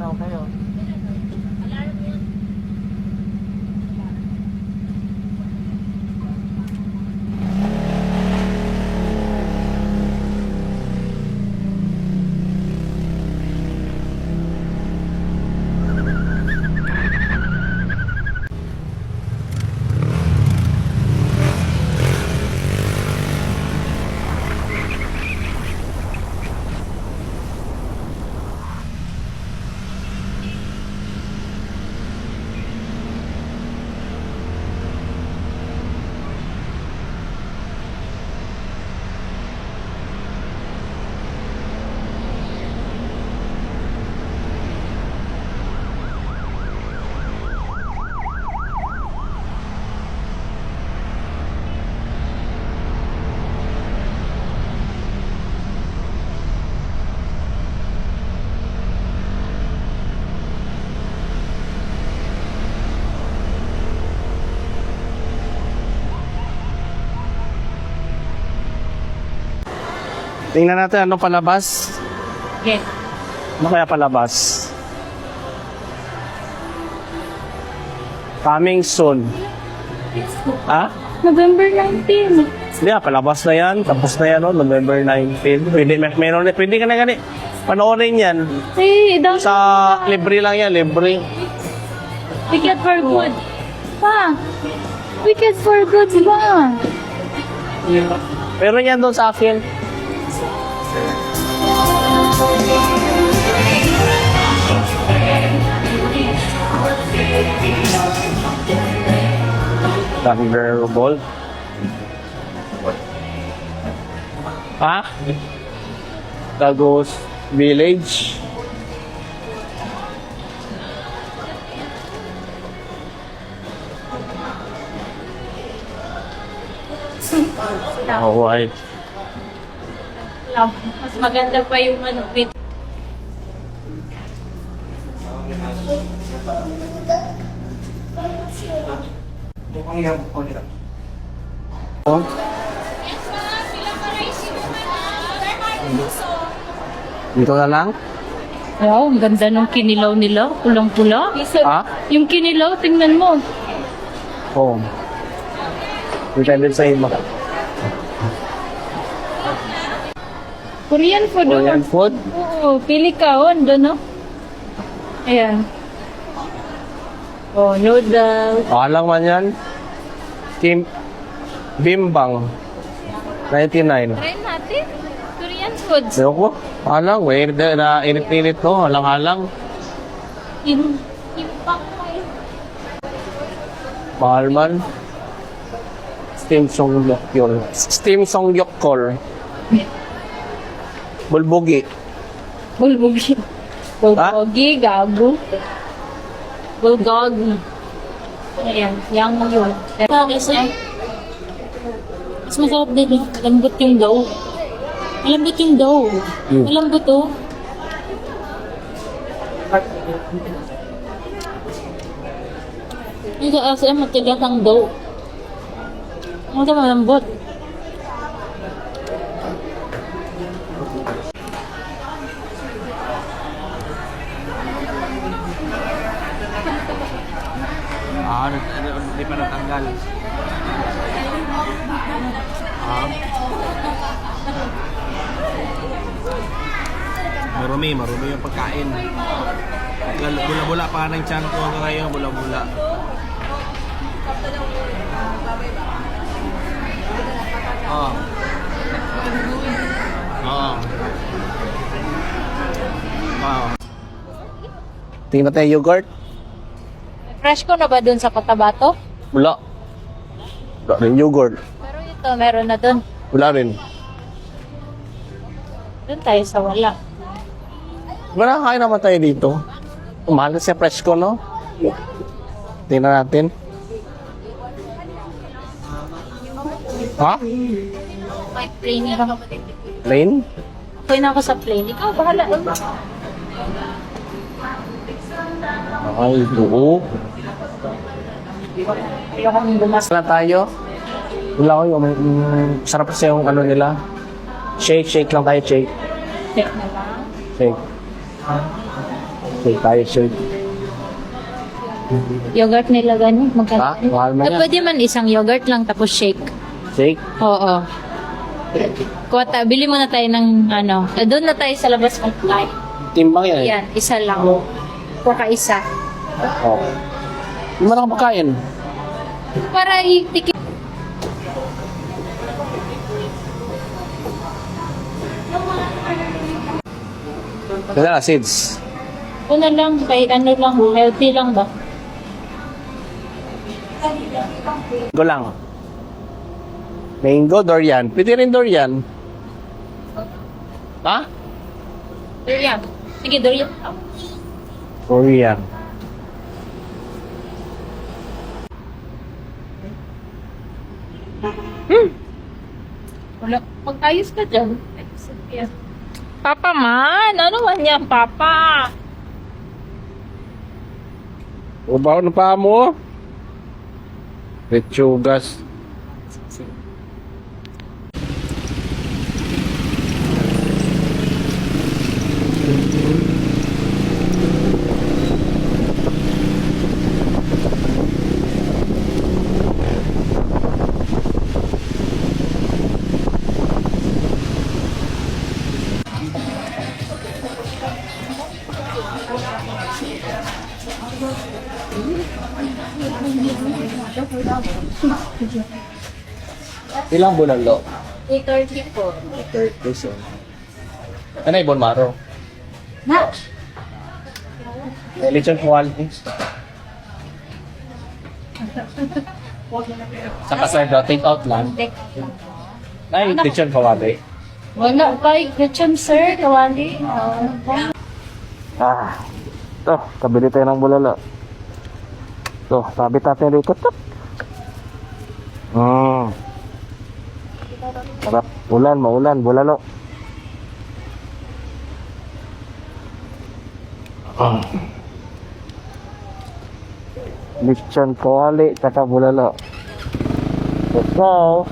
okay, oh. Tingnan natin ano palabas. Yes. Ano kaya palabas? Coming soon. Ha? November 19. Hindi palabas na yan. Tapos na yan, no? November 19. Pwede ka na gani. Panoorin yan. Hey, daw Sa libre lang yan, libre. Wicked for good. Pa, Wicked for good ba? Pero yan doon sa akin. Thunderbolt. Ha? Tagos Village. Oh, white. Mas maganda pa yung ano, with Oh. Dito na lang? wow, ang ganda ng kinilaw nila. Pulang-pula. Ha? Yung kinilaw, tingnan mo. Oo. Depende sa iba. Korean food. Korean food? Oo, pili ka. Oh, ando, no? Ayan. Oh, noodles. Alang man yan. Kim Bimbang. 99. Try natin. Korean foods. Sayo ko. Alang, weird na init-init to. Alang-alang. Impact kayo. Mahal man. Steam Songyokol. Steam Songyokol. Bulbugi. Bulgogi. Bulgogi, gago. Bulgogi. Ayan, yang yun. Kasi, mas masarap din. Malambot yung dough. Malambot yung dough. Malambot oh. Yung sa SM, matigas ang dough. Ano sa malambot? Hindi pa natanggal. Marumi yung pagkain. Bula-bula pa ng tiyan ko ngayon, bula-bula. Oo. Tingnan tayo yogurt. Fresh ko na ba dun sa Cotabato? Wala. Wala rin yogurt. Pero ito, meron na dun. Wala rin. Dun tayo sa wala. Kain naman tayo dito. Mahal na siya Fresco, no? Tingnan natin. Ha? May plain lang. Plain? Okay na ako sa plain. Ikaw, bahala. Ay, oo. Ayoko nang bumas. Na tayo. Wala ko yung sarap kasi yung ano nila. Shake lang tayo, shake. Check na lang. Shake. Okay, tayo shirt. Yogurt nila ganyan. Ha? Mahal man yan. Pwede man isang yogurt lang tapos shake. Shake? Oo. Kuwata, bili muna tayo ng ano. Doon na tayo sa labas mag-fly. Timbang yan eh. Yan, isa lang. Kaka-isa. Oh. Hindi mo na kapakain. Para i-tikip. Kasi na, seeds. Una lang, kay ano lang, healthy lang ba? Mango lang. Mango, durian. Pwede rin durian. Ha? Durian. Sige, durian. Durian. Wala, mag-ayos ka dyan. Papa man, ano man yan, Papa? Ubaw na pa mo. Lechugas. Ilang bulalo? 8:30 po. 30 peso. Ano yung bon maro? Na! Lechon quality. Sa kasay daw, take out lang. Ay, lechon quality. Wala kay Gretchen, sir. Kawali. Ah, ito, kabili tayo ng bulalo. Ito, sabit natin rito. Sarap, ulan, maulan, bulalo. Lechon kawali, saka bulalo. Let's go.